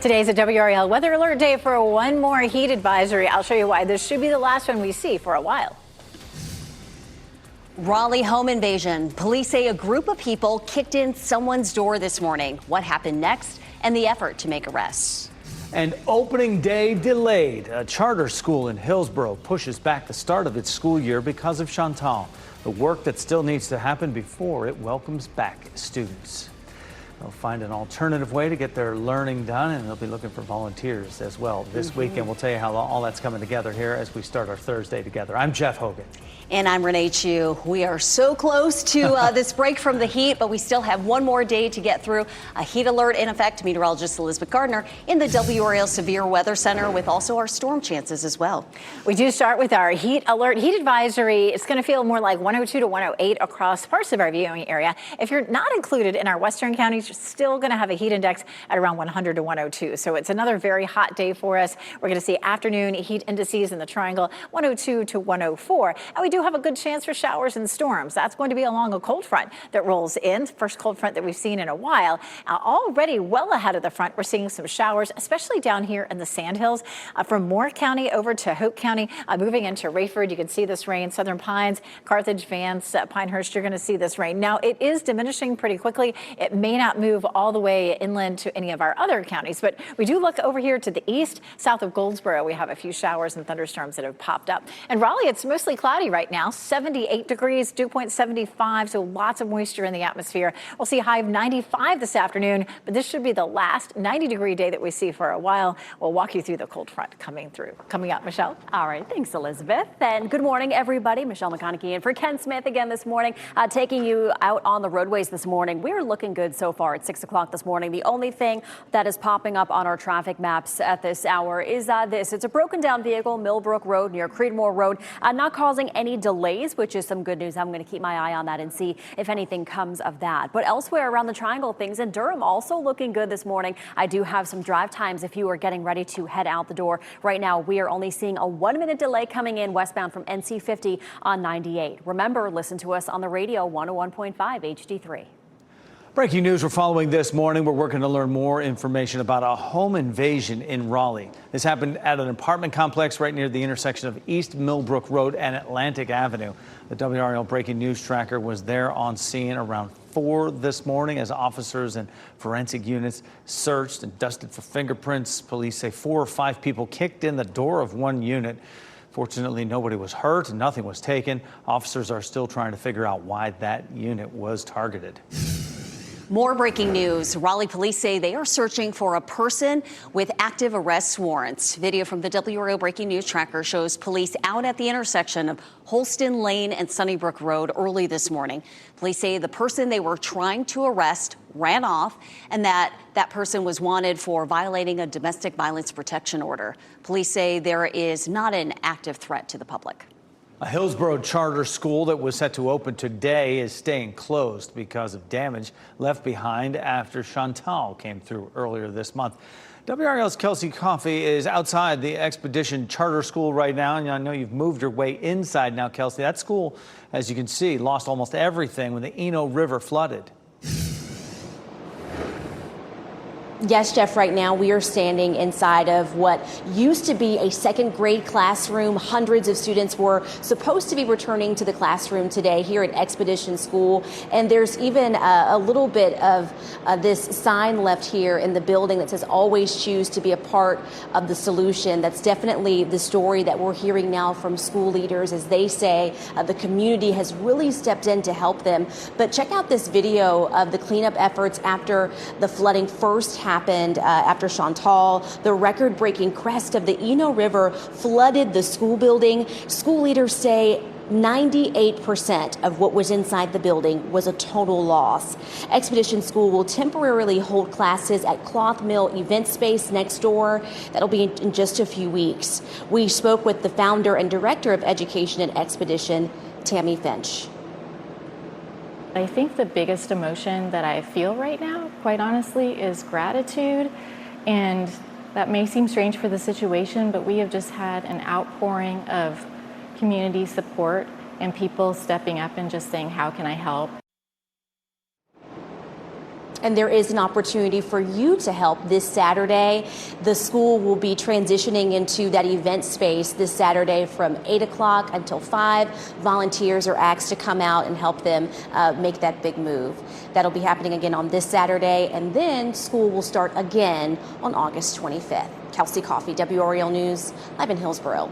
Today's a WRAL weather alert day for one more heat advisory. I'll show you why this should be the last one we see for a while. Raleigh home invasion. Police say a group of people kicked in someone's door this morning. What happened next and the effort to make arrests. And opening day delayed. A charter school in Hillsborough pushes back the start of its school year because of Chantal. The work that still needs to happen before it welcomes back students. They'll find an alternative way to get their learning done, and they'll be looking for volunteers as well this weekend. We'll tell you how all that's coming together here as we start our Thursday together. I'm Jeff Hogan. And I'm Renee Chu. We are so close to this break from the heat, but we still have one more day to get through. A heat alert in effect. Meteorologist Elizabeth Gardner in the WRAL Severe Weather Center with also our storm chances as well. We do start with our heat alert. Heat advisory. It's going to feel more like 102 to 108 across parts of our viewing area. If you're not included in our western counties, you're still going to have a heat index at around 100 to 102. So it's another very hot day for us. We're going to see afternoon heat indices in the triangle 102 to 104. And we do have a good chance for showers and storms. That's going to be along a cold front that rolls in. First cold front that we've seen in a while. Already well ahead of the front, we're seeing some showers, especially down here in the Sandhills. From Moore County over to Hope County, moving into Rayford, you can see this rain. Southern Pines, Carthage, Vance, Pinehurst, you're going to see this rain. Now, it is diminishing pretty quickly. It may not move all the way inland to any of our other counties, but we do look over here to the east, south of Goldsboro. We have a few showers and thunderstorms that have popped up. And Raleigh, it's mostly cloudy right now. 78 degrees, dew point 75, so lots of moisture in the atmosphere. We'll see a high of 95 this afternoon, but this should be the last 90-degree day that we see for a while. We'll walk you through the cold front coming up, Michelle. All right, thanks, Elizabeth. And good morning, everybody. Michelle McConaughey in for Ken Smith again this morning, taking you out on the roadways this morning. We're looking good so far at 6 o'clock this morning. The only thing that is popping up on our traffic maps at this hour is this. It's a broken down vehicle, Millbrook Road near Creedmoor Road, not causing any delays, which is some good news. I'm going to keep my eye on that and see if anything comes of that. But elsewhere around the triangle, things in Durham also looking good this morning. I do have some drive times if you are getting ready to head out the door. Right now, we are only seeing a 1-minute delay coming in westbound from NC 50 on 98. Remember, listen to us on the radio 101.5 HD3. Breaking news we're following this morning. We're working to learn more information about a home invasion in Raleigh. This happened at an apartment complex right near the intersection of East Millbrook Road and Atlantic Avenue. The WRAL breaking news tracker was there on scene around 4 this morning as officers and forensic units searched and dusted for fingerprints. Police say 4 or 5 people kicked in the door of one unit. Fortunately, nobody was hurt and nothing was taken. Officers are still trying to figure out why that unit was targeted. More breaking news. Raleigh police say they are searching for a person with active arrest warrants. Video from the WRAL breaking news tracker shows police out at the intersection of Holston Lane and Sunnybrook Road early this morning. Police say the person they were trying to arrest ran off and that person was wanted for violating a domestic violence protection order. Police say there is not an active threat to the public. A Hillsborough charter school that was set to open today is staying closed because of damage left behind after Chantal came through earlier this month. WRAL's Kelsey Coffey is outside the Expedition Charter School right now, and I know you've moved your way inside now, Kelsey. That school, as you can see, lost almost everything when the Eno River flooded. Yes, Jeff, right now we are standing inside of what used to be a second grade classroom. Hundreds of students were supposed to be returning to the classroom today here at Expedition School. And there's even a little bit of this sign left here in the building that says always choose to be a part of the solution. That's definitely the story that we're hearing now from school leaders as they say the community has really stepped in to help them. But check out this video of the cleanup efforts after the flooding first happened after Chantal. The record-breaking crest of the Eno River flooded the school building. School leaders say 98% of what was inside the building was a total loss. Expedition School will temporarily hold classes at Cloth Mill event space next door. That'll be in just a few weeks. We spoke with the founder and director of education at Expedition, Tammy Finch. I think the biggest emotion that I feel right now, quite honestly, is gratitude. And that may seem strange for the situation, but we have just had an outpouring of community support and people stepping up and just saying, how can I help? And there is an opportunity for you to help this Saturday. The school will be transitioning into that event space this Saturday from 8 o'clock until 5. Volunteers are asked to come out and help them make that big move. That'll be happening again on this Saturday, and then school will start again on August 25th. Kelsey Coffey, WRAL News, live in Hillsborough.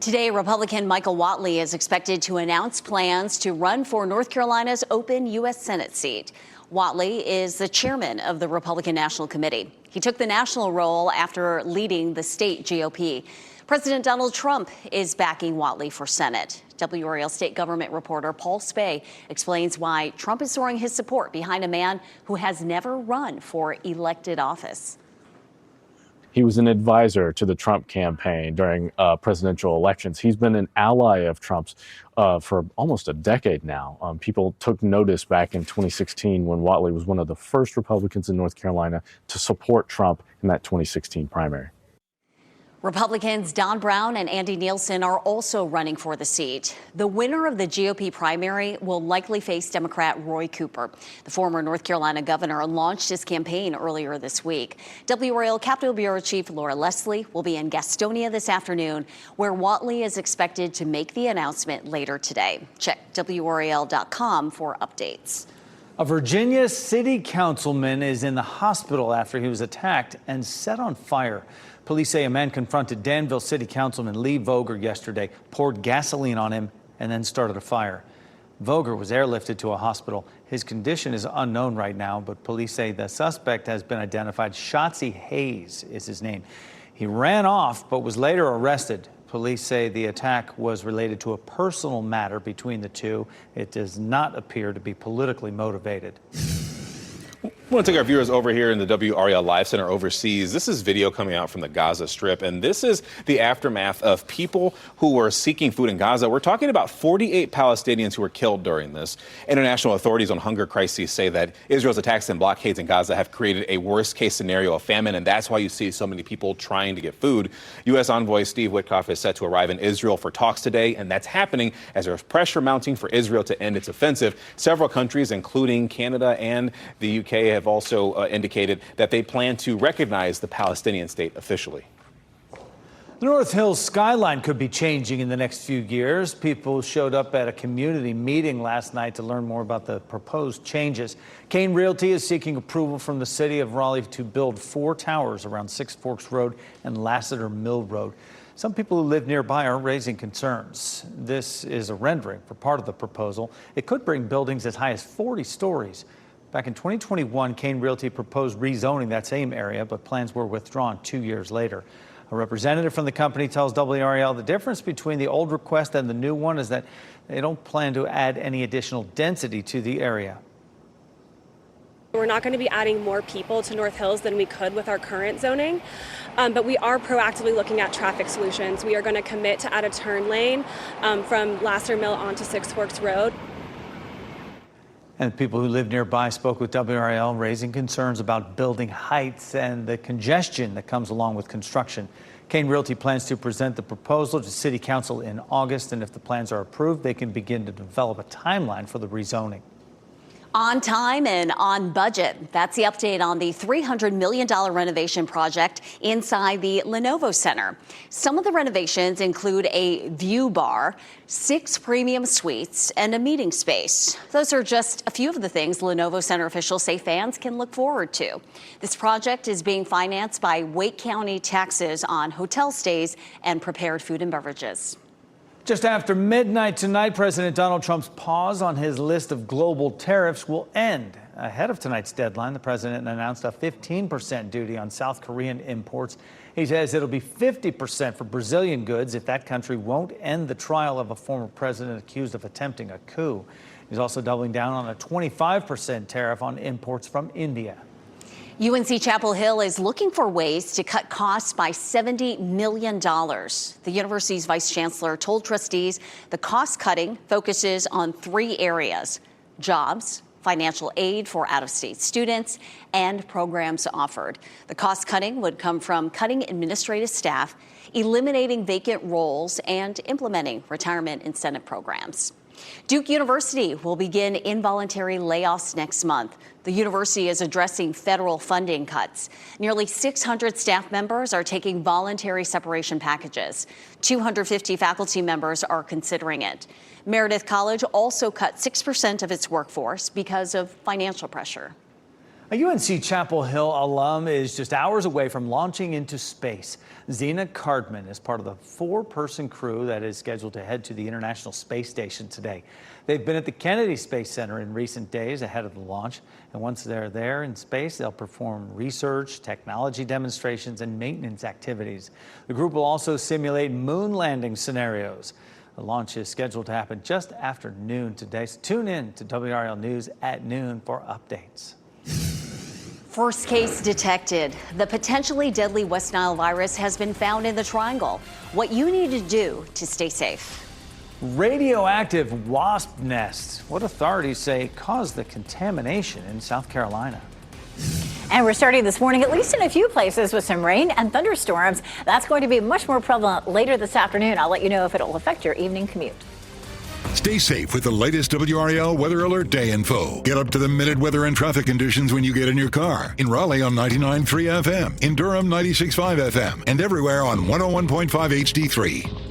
Today, Republican Michael Whatley is expected to announce plans to run for North Carolina's open U.S. Senate seat. Whatley is the chairman of the Republican National Committee. He took the national role after leading the state GOP. President Donald Trump is backing Whatley for Senate. WRAL state government reporter Paul Spey explains why Trump is soaring his support behind a man who has never run for elected office. He was an advisor to the Trump campaign during presidential elections. He's been an ally of Trump's for almost a decade now. People took notice back in 2016 when Whatley was one of the first Republicans in North Carolina to support Trump in that 2016 primary. Republicans Don Brown and Andy Nielsen are also running for the seat. The winner of the GOP primary will likely face Democrat Roy Cooper. The former North Carolina governor launched his campaign earlier this week. WRAL Capitol Bureau Chief Laura Leslie will be in Gastonia this afternoon, where Whatley is expected to make the announcement later today. Check WRAL.com for updates. A Virginia city councilman is in the hospital after he was attacked and set on fire. Police say a man confronted Danville City Councilman Lee Voger yesterday, poured gasoline on him, and then started a fire. Voger was airlifted to a hospital. His condition is unknown right now, but police say the suspect has been identified. Shotzi Hayes is his name. He ran off but was later arrested. Police say the attack was related to a personal matter between the two. It does not appear to be politically motivated. I want to take our viewers over here in the WRAL Live Center overseas. This is video coming out from the Gaza Strip, and this is the aftermath of people who were seeking food in Gaza. We're talking about 48 Palestinians who were killed during this. International authorities on hunger crises say that Israel's attacks and blockades in Gaza have created a worst-case scenario of famine, and that's why you see so many people trying to get food. U.S. Envoy Steve Witkoff is set to arrive in Israel for talks today, and that's happening as there's pressure mounting for Israel to end its offensive. Several countries, including Canada and the U.K., have also indicated that they plan to recognize the Palestinian state officially. The North Hills skyline could be changing in the next few years. People showed up at a community meeting last night to learn more about the proposed changes. Kane Realty is seeking approval from the city of Raleigh to build 4 towers around Six Forks Road and Lassiter Mill Road. Some people who live nearby are raising concerns. This is a rendering for part of the proposal. It could bring buildings as high as 40 stories. Back in 2021, Kane Realty proposed rezoning that same area, but plans were withdrawn 2 years later. A representative from the company tells WRAL the difference between the old request and the new one is that they don't plan to add any additional density to the area. We're not going to be adding more people to North Hills than we could with our current zoning, but we are proactively looking at traffic solutions. We are going to commit to add a turn lane from Lassiter Mill onto Six Forks Road. And people who live nearby spoke with WRAL, raising concerns about building heights and the congestion that comes along with construction. Kane Realty plans to present the proposal to City Council in August, and if the plans are approved, they can begin to develop a timeline for the rezoning. On time and on budget. That's the update on the $300 million renovation project inside the Lenovo Center. Some of the renovations include a view bar, 6 premium suites, and a meeting space. Those are just a few of the things Lenovo Center officials say fans can look forward to. This project is being financed by Wake County taxes on hotel stays and prepared food and beverages. Just after midnight tonight, President Donald Trump's pause on his list of global tariffs will end. Ahead of tonight's deadline, the president announced a 15% duty on South Korean imports. He says it'll be 50% for Brazilian goods if that country won't end the trial of a former president accused of attempting a coup. He's also doubling down on a 25% tariff on imports from India. UNC Chapel Hill is looking for ways to cut costs by $70 million. The university's vice chancellor told trustees the cost cutting focuses on 3 areas: jobs, financial aid for out-of-state students, and programs offered. The cost cutting would come from cutting administrative staff, eliminating vacant roles, and implementing retirement incentive programs. Duke University will begin involuntary layoffs next month. The university is addressing federal funding cuts. Nearly 600 staff members are taking voluntary separation packages. 250 faculty members are considering it. Meredith College also cut 6% of its workforce because of financial pressure. A UNC Chapel Hill alum is just hours away from launching into space. Zena Cardman is part of the 4-person crew that is scheduled to head to the International Space Station today. They've been at the Kennedy Space Center in recent days ahead of the launch. And once they're there in space, they'll perform research, technology demonstrations, and maintenance activities. The group will also simulate moon landing scenarios. The launch is scheduled to happen just after noon today. So tune in to WRAL News at noon for updates. First case detected. The potentially deadly West Nile virus has been found in the Triangle. What you need to do to stay safe. Radioactive wasp nests, what authorities say caused the contamination in South Carolina. And we're starting this morning, at least in a few places, with some rain and thunderstorms. That's going to be much more prevalent later this afternoon. I'll let you know if it'll affect your evening commute. Stay safe with the latest WRAL Weather Alert Day info. Get up to the minute weather and traffic conditions when you get in your car. In Raleigh on 99.3 FM, in Durham 96.5 FM, and everywhere on 101.5 HD3.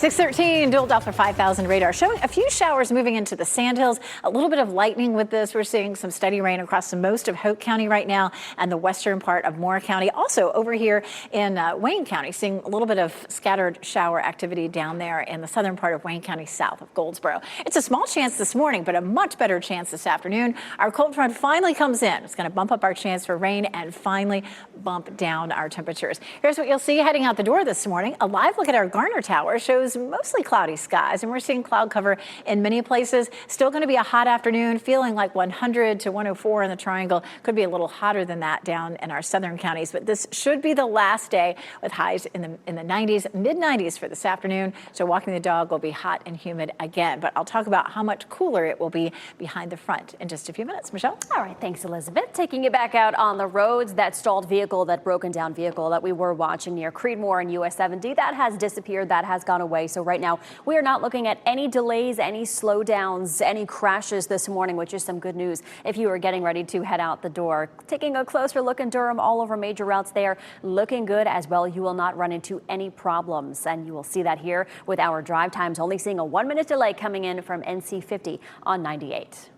613, dual Doppler 5000 radar showing a few showers moving into the Sandhills. A little bit of lightning with this. We're seeing some steady rain across most of Hoke County right now and the western part of Moore County. Also over here in Wayne County, seeing a little bit of scattered shower activity down there in the southern part of Wayne County south of Goldsboro. It's a small chance this morning, but a much better chance this afternoon. Our cold front finally comes in. It's going to bump up our chance for rain and finally bump down our temperatures. Here's what you'll see heading out the door this morning. A live look at our Garner Tower shows mostly cloudy skies, and we're seeing cloud cover in many places. Still going to be a hot afternoon, feeling like 100 to 104 in the Triangle. Could be a little hotter than that down in our southern counties, but this should be the last day with highs in the 90s, mid-90s for this afternoon. So walking the dog will be hot and humid again, but I'll talk about how much cooler it will be behind the front in just a few minutes. Michelle? All right, thanks, Elizabeth. Taking you back out on the roads, that stalled vehicle, that broken down vehicle that we were watching near Creedmoor and US 70, that has disappeared, that has gone away. So right now, we are not looking at any delays, any slowdowns, any crashes this morning, which is some good news if you are getting ready to head out the door. Taking a closer look in Durham, all over major routes there, looking good as well. You will not run into any problems, and you will see that here with our drive times, only seeing a 1-minute delay coming in from NC 50 on 98.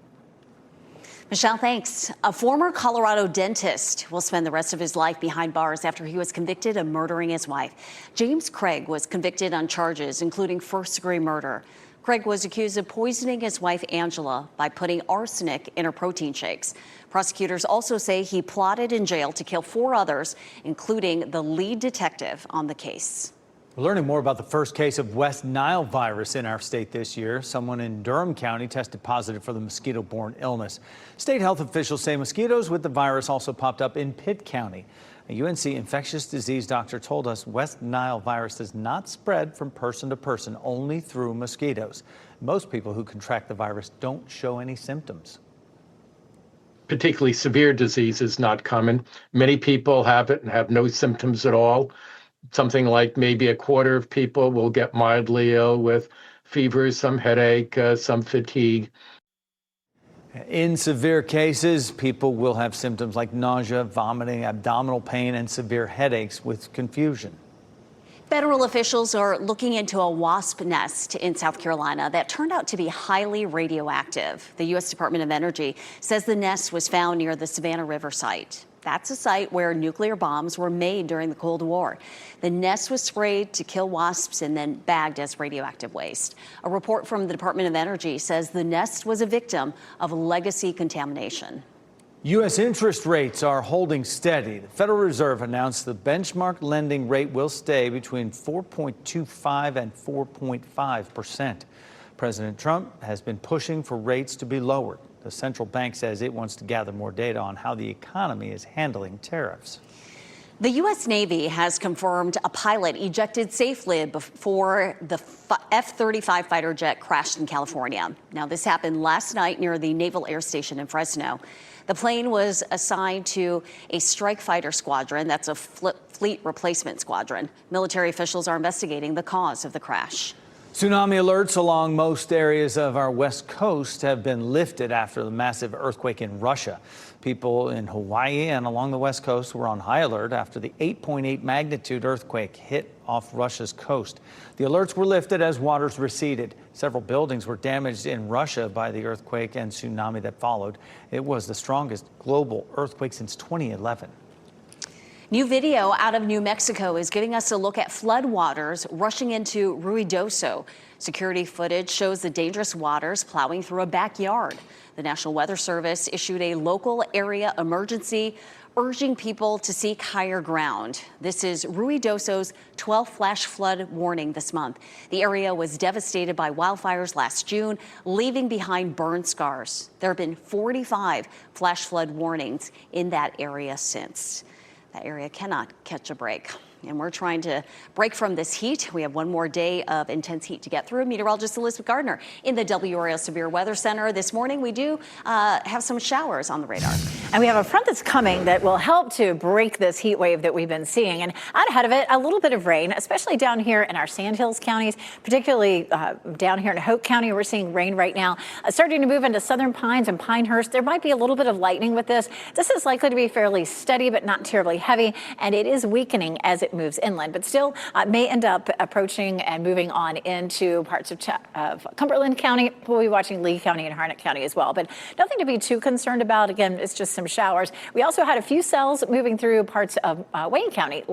Michelle, thanks. A former Colorado dentist will spend the rest of his life behind bars after he was convicted of murdering his wife. James Craig was convicted on charges, including first-degree murder. Craig was accused of poisoning his wife, Angela, by putting arsenic in her protein shakes. Prosecutors also say he plotted in jail to kill 4 others, including the lead detective on the case. We're learning more about the first case of West Nile virus in our state this year. Someone in Durham County tested positive for the mosquito-borne illness. State health officials say mosquitoes with the virus also popped up in Pitt County. A UNC infectious disease doctor told us West Nile virus does not spread from person to person, only through mosquitoes. Most people who contract the virus don't show any symptoms. Particularly severe disease is not common. Many people have it and have no symptoms at all. Something like maybe a quarter of people will get mildly ill with fever, some headache, some fatigue. In severe cases, people will have symptoms like nausea, vomiting, abdominal pain, and severe headaches with confusion. Federal officials are looking into a wasp nest in South Carolina that turned out to be highly radioactive. The U.S. Department of Energy says the nest was found near the Savannah River site. That's a site where nuclear bombs were made during the Cold War. The nest was sprayed to kill wasps and then bagged as radioactive waste. A report from the Department of Energy says the nest was a victim of legacy contamination. U.S. interest rates are holding steady. The Federal Reserve announced the benchmark lending rate will stay between 4.25 and 4.5%. President Trump has been pushing for rates to be lowered. The central bank says it wants to gather more data on how the economy is handling tariffs. The U.S. Navy has confirmed a pilot ejected safely before the F-35 fighter jet crashed in California. Now, this happened last night near the Naval Air Station in Fresno. The plane was assigned to a strike fighter squadron. That's a fleet replacement squadron. Military officials are investigating the cause of the crash. Tsunami alerts along most areas of our west coast have been lifted after the massive earthquake in Russia. People in Hawaii and along the west coast were on high alert after the 8.8 magnitude earthquake hit off Russia's coast. The alerts were lifted as waters receded. Several buildings were damaged in Russia by the earthquake and tsunami that followed. It was the strongest global earthquake since 2011. New video out of New Mexico is giving us a look at floodwaters rushing into Ruidoso. Security footage shows the dangerous waters plowing through a backyard. The National Weather Service issued a local area emergency, urging people to seek higher ground. This is Ruidoso's 12th flash flood warning this month. The area was devastated by wildfires last June, leaving behind burn scars. There have been 45 flash flood warnings in that area since. That area cannot catch a break. And we're trying to break from this heat. We have one more day of intense heat to get through. Meteorologist Elizabeth Gardner in the WRAL Severe Weather Center. This morning, we do have some showers on the radar. And we have a front that's coming that will help to break this heat wave that we've been seeing. And out ahead of it, a little bit of rain, especially down here in our Sandhills counties, particularly down here in Hoke County. We're seeing rain right now, starting to move into Southern Pines and Pinehurst. There might be a little bit of lightning with this. This is likely to be fairly steady, but not terribly heavy. And it is weakening as it moves inland, but still may end up approaching and moving on into parts of Cumberland County. We'll be watching Lee County and Harnett County as well, but nothing to be too concerned about. Again, it's just some showers. We also had a few cells moving through parts of Wayne County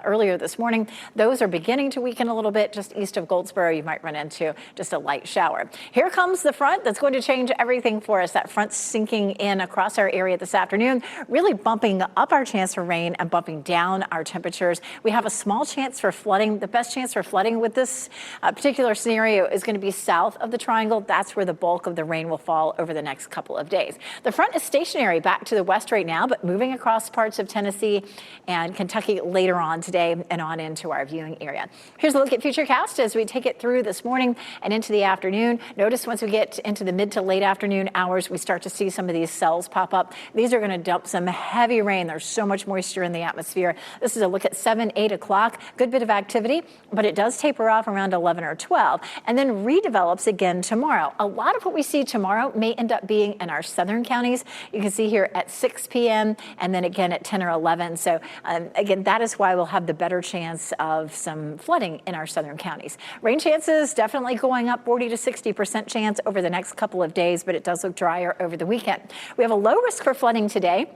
earlier this morning. Those are beginning to weaken a little bit. Just east of Goldsboro, you might run into just a light shower. Here comes the front that's going to change everything for us. That front sinking in across our area this afternoon, really bumping up our chance for rain and bumping down our temperatures. We have a small chance for flooding. The best chance for flooding with this particular scenario is going to be south of the triangle. That's where the bulk of the rain will fall over the next couple of days. The front is stationary back to the west right now, but moving across parts of Tennessee and Kentucky later on today and on into our viewing area. Here's a look at Futurecast as we take it through this morning and into the afternoon. Notice once we get into the mid to late afternoon hours, we start to see some of these cells pop up. These are going to dump some heavy rain. There's so much moisture in the atmosphere. This is a look at 7, 8 o'clock. Good bit of activity, but it does taper off around 11 or 12 and then redevelops again tomorrow. A lot of what we see tomorrow may end up being in our southern counties. You can see here at 6 p.m. and then again at 10 or 11. So again, that is why we'll have the better chance of some flooding in our southern counties. Rain chances definitely going up, 40 to 60% chance over the next couple of days, but it does look drier over the weekend. We have a low risk for flooding today.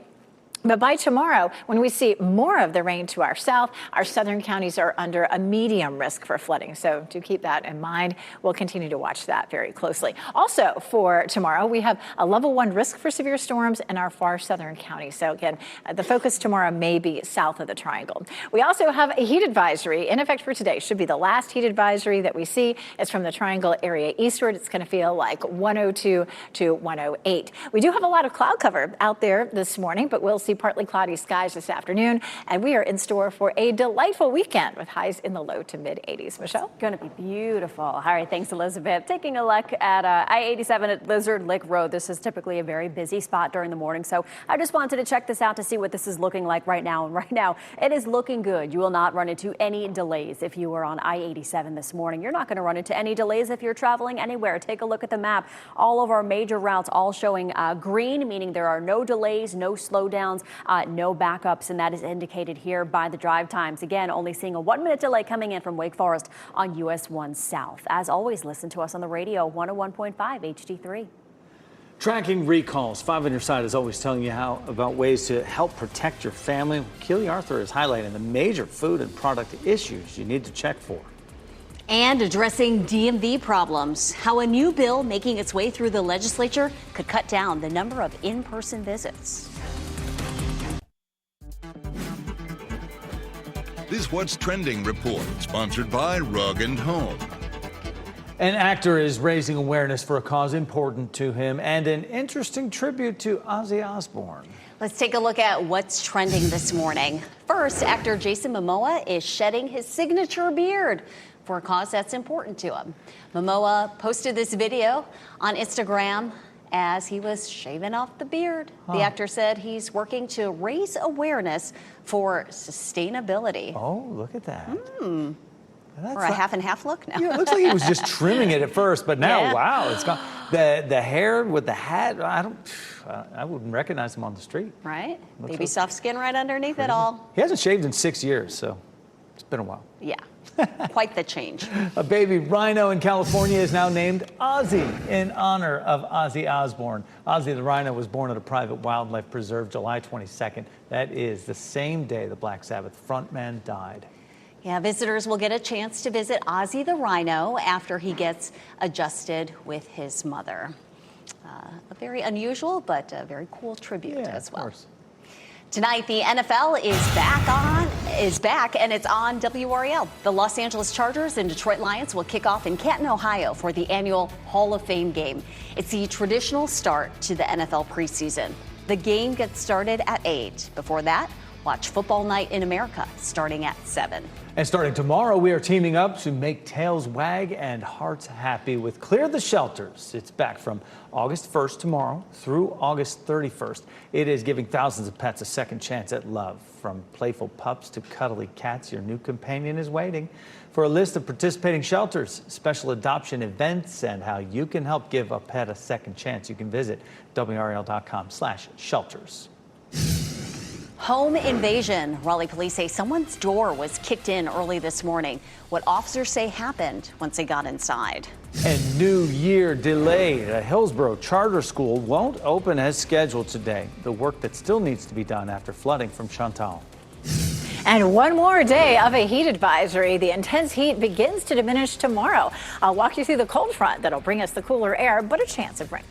But by tomorrow, when we see more of the rain to our south, our southern counties are under a medium risk for flooding. So do keep that in mind. We'll continue to watch that very closely. Also for tomorrow, we have a level 1 risk for severe storms in our far southern counties. So again, the focus tomorrow may be south of the triangle. We also have a heat advisory in effect for today. Should be the last heat advisory that we see. It's from the triangle area eastward. It's going to feel like 102 to 108. We do have a lot of cloud cover out there this morning, but we'll see partly cloudy skies this afternoon, and we are in store for a delightful weekend with highs in the low to mid 80s. Michelle? Going to be beautiful. All right, thanks, Elizabeth. Taking a look at I-87 at Lizard Lick Road. This is typically a very busy spot during the morning, so I just wanted to check this out to see what this is looking like right now. And right now, it is looking good. You will not run into any delays if you are on I-87 this morning. You're not going to run into any delays if you're traveling anywhere. Take a look at the map. All of our major routes all showing green, meaning there are no delays, no slowdowns, no backups, and that is indicated here by the drive times. Again, only seeing a 1-minute delay coming in from Wake Forest on US 1 South. As always, listen to us on the radio, 101.5 HD3. Tracking recalls. 5 on Your Side is always telling you about ways to help protect your family. Keely Arthur is highlighting the major food and product issues you need to check for. And addressing DMV problems, how a new bill making its way through the legislature could cut down the number of in-person visits. This What's Trending report, sponsored by Rug & Home. An actor is raising awareness for a cause important to him and an interesting tribute to Ozzy Osbourne. Let's take a look at what's trending this morning. First, actor Jason Momoa is shedding his signature beard for a cause that's important to him. Momoa posted this video on Instagram as he was shaving off the beard. The actor said he's working to raise awareness for sustainability. Oh, look at that. That's Or a half and half look now. Yeah, it looks like he was just trimming it at first, but now, Yeah. wow, it's gone. The hair with the hat, I wouldn't recognize him on the street. Right? Looks Baby like soft skin right underneath it all. He hasn't shaved in 6 years, so it's been a while. Yeah. Quite the change. A baby rhino in California is now named Ozzy in honor of Ozzy Osbourne. Ozzy the rhino was born at a private wildlife preserve July 22nd. That is the same day the Black Sabbath frontman died. Yeah, visitors will get a chance to visit Ozzy the rhino after he gets adjusted with his mother. A very unusual but a very cool tribute as well. Of course. Tonight, the NFL is back, and it's on WRAL. The Los Angeles Chargers and Detroit Lions will kick off in Canton, Ohio for the annual Hall of Fame game. It's the traditional start to the NFL preseason. The game gets started at 8. Before that, watch Football Night in America starting at 7. And starting tomorrow, we are teaming up to make tails wag and hearts happy with Clear the Shelters. It's back from August 1st tomorrow through August 31st. It is giving thousands of pets a second chance at love. From playful pups to cuddly cats, your new companion is waiting. For a list of participating shelters, special adoption events, and how you can help give a pet a second chance, you can visit WRAL.com/shelters. Home invasion. Raleigh police say someone's door was kicked in early this morning. What officers say happened once they got inside. And New Year delayed. A Hillsborough charter school won't open as scheduled today. The work that still needs to be done after flooding from Chantal. And one more day of a heat advisory. The intense heat begins to diminish tomorrow. I'll walk you through the cold front that'll bring us the cooler air, but a chance of rain.